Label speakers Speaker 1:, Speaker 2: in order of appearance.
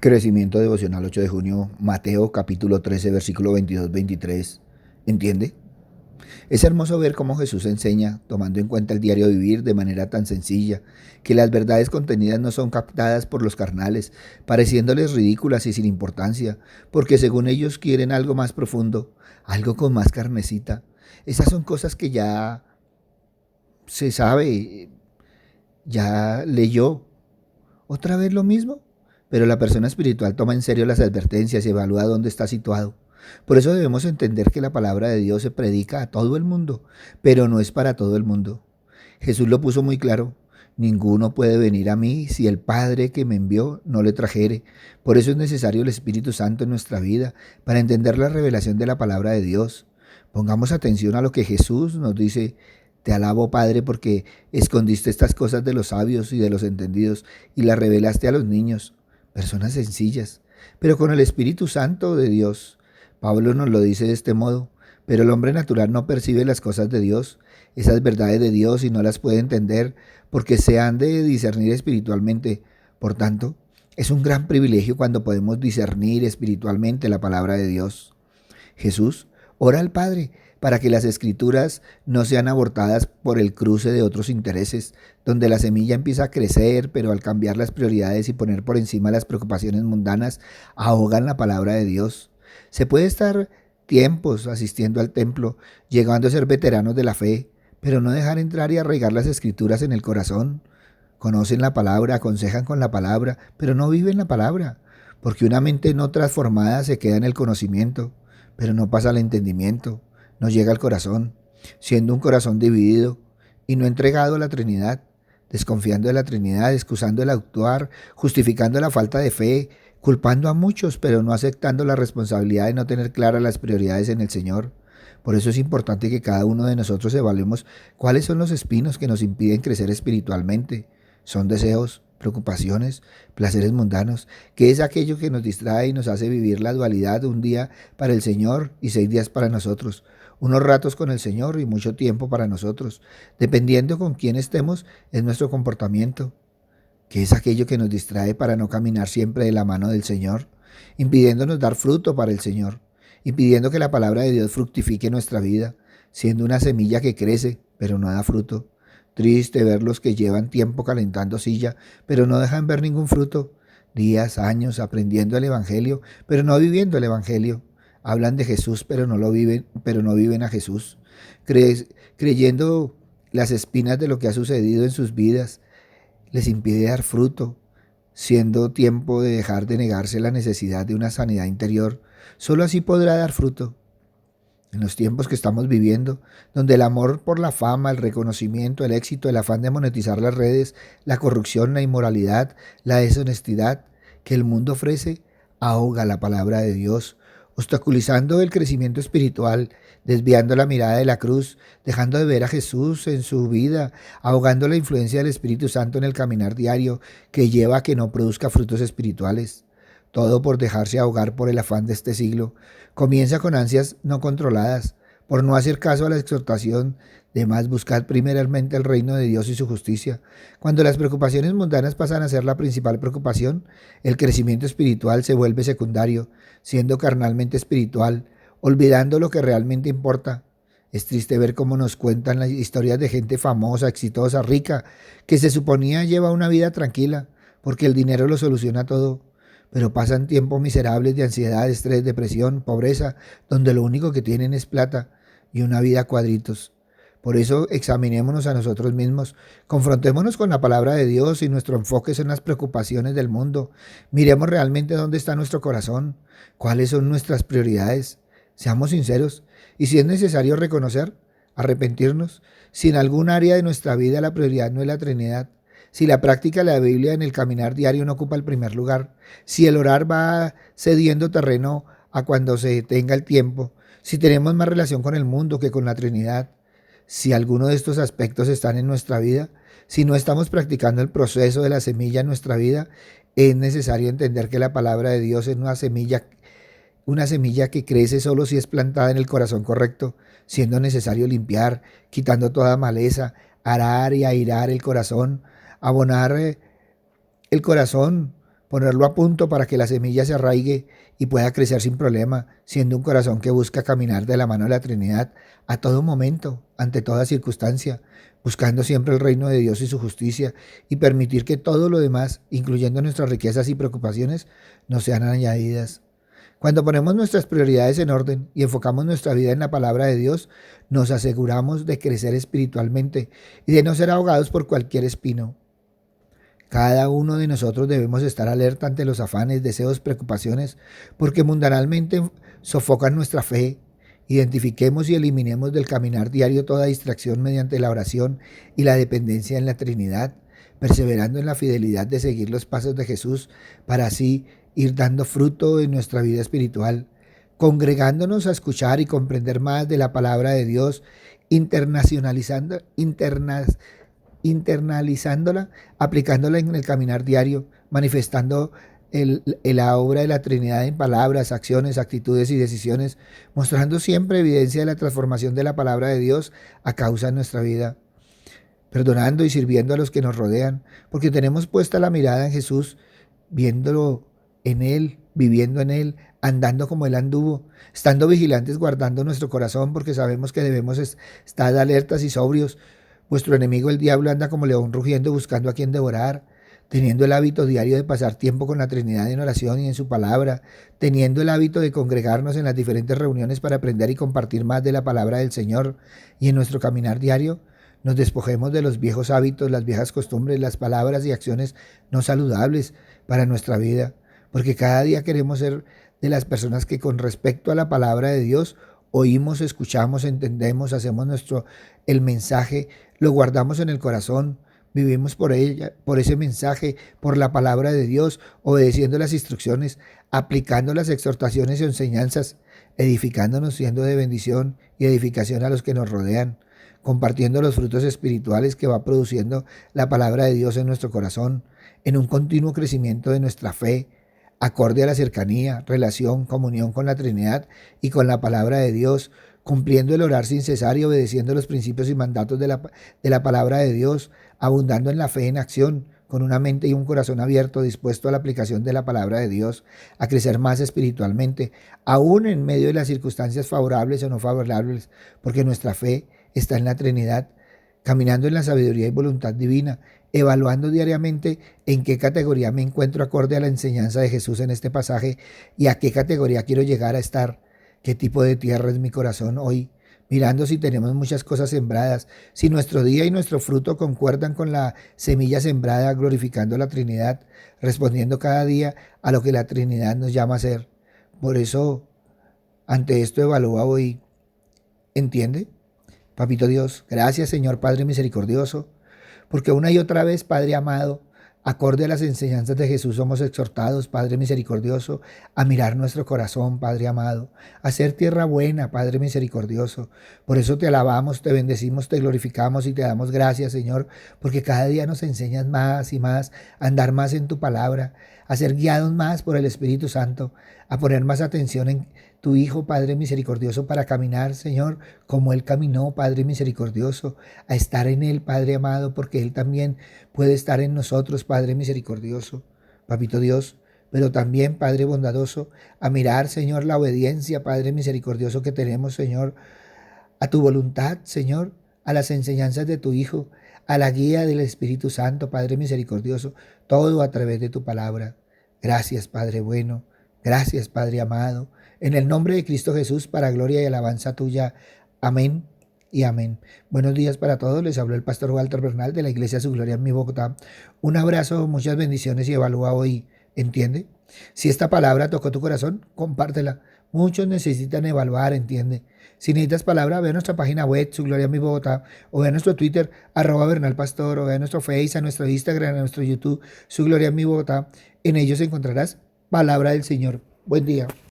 Speaker 1: Crecimiento devocional 8 de junio, Mateo capítulo 13, versículo 22-23. ¿Entiende? Es hermoso ver cómo Jesús enseña, tomando en cuenta el diario vivir de manera tan sencilla, que las verdades contenidas no son captadas por los carnales, pareciéndoles ridículas y sin importancia, porque según ellos quieren algo más profundo, algo con más carnecita. Esas son cosas que ya se sabe, ya leyó. ¿Otra vez lo mismo? Pero la persona espiritual toma en serio las advertencias y evalúa dónde está situado. Por eso debemos entender que la palabra de Dios se predica a todo el mundo, pero no es para todo el mundo. Jesús lo puso muy claro. Ninguno puede venir a mí si el Padre que me envió no le trajere. Por eso es necesario el Espíritu Santo en nuestra vida para entender la revelación de la palabra de Dios. Pongamos atención a lo que Jesús nos dice. Te alabo, Padre, porque escondiste estas cosas de los sabios y de los entendidos y las revelaste a los niños, personas sencillas, pero con el Espíritu Santo de Dios. Pablo nos lo dice de este modo, pero el hombre natural no percibe las cosas de Dios, esas verdades de Dios, y no las puede entender porque se han de discernir espiritualmente. Por tanto, es un gran privilegio cuando podemos discernir espiritualmente la palabra de Dios. Jesús ora al Padre para que las escrituras no sean abortadas por el cruce de otros intereses, donde la semilla empieza a crecer, pero al cambiar las prioridades y poner por encima las preocupaciones mundanas, ahogan la palabra de Dios. Se puede estar tiempos asistiendo al templo, llegando a ser veteranos de la fe, pero no dejar entrar y arraigar las escrituras en el corazón. Conocen la palabra, aconsejan con la palabra, pero no viven la palabra, porque una mente no transformada se queda en el conocimiento, pero no pasa al entendimiento. Nos llega al corazón, siendo un corazón dividido y no entregado a la Trinidad, desconfiando de la Trinidad, excusando el actuar, justificando la falta de fe, culpando a muchos, pero no aceptando la responsabilidad de no tener claras las prioridades en el Señor. Por eso es importante que cada uno de nosotros evaluemos cuáles son los espinos que nos impiden crecer espiritualmente. Son deseos, preocupaciones, placeres mundanos, que es aquello que nos distrae y nos hace vivir la dualidad, un día para el Señor y 6 días para nosotros, unos ratos con el Señor y mucho tiempo para nosotros. Dependiendo con quién estemos, es nuestro comportamiento, que es aquello que nos distrae para no caminar siempre de la mano del Señor, impidiéndonos dar fruto para el Señor, impidiendo que la palabra de Dios fructifique en nuestra vida, siendo una semilla que crece, pero no da fruto. Triste ver los que llevan tiempo calentando silla, pero no dejan ver ningún fruto. Días, años aprendiendo el Evangelio, pero no viviendo el Evangelio. Hablan de Jesús, pero no lo viven, pero no viven a Jesús. Creyendo las espinas de lo que ha sucedido en sus vidas les impide dar fruto, siendo tiempo de dejar de negarse la necesidad de una sanidad interior. Solo así podrá dar fruto. En los tiempos que estamos viviendo, donde el amor por la fama, el reconocimiento, el éxito, el afán de monetizar las redes, la corrupción, la inmoralidad, la deshonestidad que el mundo ofrece, ahoga la palabra de Dios, obstaculizando el crecimiento espiritual, desviando la mirada de la cruz, dejando de ver a Jesús en su vida, ahogando la influencia del Espíritu Santo en el caminar diario que lleva a que no produzca frutos espirituales. Todo por dejarse ahogar por el afán de este siglo. Comienza con ansias no controladas, por no hacer caso a la exhortación de más buscar primeramente el reino de Dios y su justicia. Cuando las preocupaciones mundanas pasan a ser la principal preocupación, el crecimiento espiritual se vuelve secundario, siendo carnalmente espiritual, olvidando lo que realmente importa. Es triste ver cómo nos cuentan las historias de gente famosa, exitosa, rica, que se suponía lleva una vida tranquila, porque el dinero lo soluciona todo. Pero pasan tiempos miserables de ansiedad, estrés, depresión, pobreza, donde lo único que tienen es plata y una vida a cuadritos. Por eso examinémonos a nosotros mismos, confrontémonos con la palabra de Dios y nuestro enfoque son las preocupaciones del mundo. Miremos realmente dónde está nuestro corazón, cuáles son nuestras prioridades. Seamos sinceros y si es necesario reconocer, arrepentirnos, si en algún área de nuestra vida la prioridad no es la Trinidad, si la práctica de la Biblia en el caminar diario no ocupa el primer lugar, si el orar va cediendo terreno a cuando se tenga el tiempo, si tenemos más relación con el mundo que con la Trinidad, si alguno de estos aspectos están en nuestra vida, si no estamos practicando el proceso de la semilla en nuestra vida, es necesario entender que la palabra de Dios es una semilla que crece solo si es plantada en el corazón correcto, siendo necesario limpiar, quitando toda maleza, arar y airar el corazón, abonar el corazón ponerlo a punto para que la semilla se arraigue y pueda crecer sin problema, siendo un corazón que busca caminar de la mano de la Trinidad a todo momento, ante toda circunstancia, buscando siempre el reino de Dios y su justicia, y permitir que todo lo demás, incluyendo nuestras riquezas y preocupaciones, nos sean añadidas. Cuando ponemos nuestras prioridades en orden y enfocamos nuestra vida en la palabra de Dios, nos aseguramos de crecer espiritualmente y de no ser ahogados por cualquier espino. Cada uno de nosotros debemos estar alerta ante los afanes, deseos, preocupaciones, porque mundanalmente sofocan nuestra fe. Identifiquemos y eliminemos del caminar diario toda distracción mediante la oración y la dependencia en la Trinidad, perseverando en la fidelidad de seguir los pasos de Jesús para así ir dando fruto en nuestra vida espiritual, congregándonos a escuchar y comprender más de la palabra de Dios, internalizándola, aplicándola en el caminar diario, manifestando la obra de la Trinidad en palabras, acciones, actitudes y decisiones, mostrando siempre evidencia de la transformación de la palabra de Dios a causa de nuestra vida, perdonando y sirviendo a los que nos rodean, porque tenemos puesta la mirada en Jesús, viéndolo en Él, viviendo en Él, andando como Él anduvo, estando vigilantes, guardando nuestro corazón, porque sabemos que debemos estar alertas y sobrios. Vuestro enemigo el diablo anda como león rugiendo buscando a quien devorar, teniendo el hábito diario de pasar tiempo con la Trinidad en oración y en su palabra, teniendo el hábito de congregarnos en las diferentes reuniones para aprender y compartir más de la palabra del Señor, y en nuestro caminar diario nos despojemos de los viejos hábitos, las viejas costumbres, las palabras y acciones no saludables para nuestra vida, porque cada día queremos ser de las personas que con respecto a la palabra de Dios oímos, escuchamos, entendemos, hacemos el mensaje, lo guardamos en el corazón, vivimos por ella, por ese mensaje, por la palabra de Dios, obedeciendo las instrucciones, aplicando las exhortaciones y enseñanzas, edificándonos, siendo de bendición y edificación a los que nos rodean, compartiendo los frutos espirituales que va produciendo la palabra de Dios en nuestro corazón, en un continuo crecimiento de nuestra fe, acorde a la cercanía, relación, comunión con la Trinidad y con la palabra de Dios, cumpliendo el orar sin cesar y obedeciendo los principios y mandatos de la palabra de Dios, abundando en la fe en acción, con una mente y un corazón abierto, dispuesto a la aplicación de la palabra de Dios, a crecer más espiritualmente, aún en medio de las circunstancias favorables o no favorables, porque nuestra fe está en la Trinidad, caminando en la sabiduría y voluntad divina, evaluando diariamente en qué categoría me encuentro acorde a la enseñanza de Jesús en este pasaje y a qué categoría quiero llegar a estar, qué tipo de tierra es mi corazón hoy, mirando si tenemos muchas cosas sembradas, si nuestro día y nuestro fruto concuerdan con la semilla sembrada, glorificando la Trinidad, respondiendo cada día a lo que la Trinidad nos llama a hacer. Por eso, ante esto evalúa hoy, ¿entiende? Papito Dios, gracias Señor Padre misericordioso, porque una y otra vez, Padre amado, acorde a las enseñanzas de Jesús, somos exhortados, Padre misericordioso, a mirar nuestro corazón, Padre amado, a ser tierra buena, Padre misericordioso. Por eso te alabamos, te bendecimos, te glorificamos y te damos gracias, Señor, porque cada día nos enseñas más y más a andar más en tu palabra, a ser guiados más por el Espíritu Santo, a poner más atención en tu Hijo, Padre misericordioso, para caminar, Señor, como Él caminó, Padre misericordioso, a estar en Él, Padre amado, porque Él también puede estar en nosotros, Padre misericordioso, Papito Dios, pero también, Padre bondadoso, a mirar, Señor, la obediencia, Padre misericordioso, que tenemos, Señor, a tu voluntad, Señor, a las enseñanzas de tu Hijo, a la guía del Espíritu Santo, Padre misericordioso, todo a través de tu palabra. Gracias, Padre bueno, gracias, Padre amado, en el nombre de Cristo Jesús, para gloria y alabanza tuya. Amén y amén. Buenos días para todos. Les habló el pastor Walter Bernal de la Iglesia Su Gloria en mi Bogotá. Un abrazo, muchas bendiciones y evalúa hoy. ¿Entiende? Si esta palabra tocó tu corazón, compártela. Muchos necesitan evaluar, ¿entiende? Si necesitas palabra, ve a nuestra página web, Su Gloria en mi Bogotá, o ve a nuestro Twitter, @bernalpastor, o ve a nuestro Face, a nuestro Instagram, a nuestro YouTube, Su Gloria en mi Bogotá. En ellos encontrarás palabra del Señor. Buen día.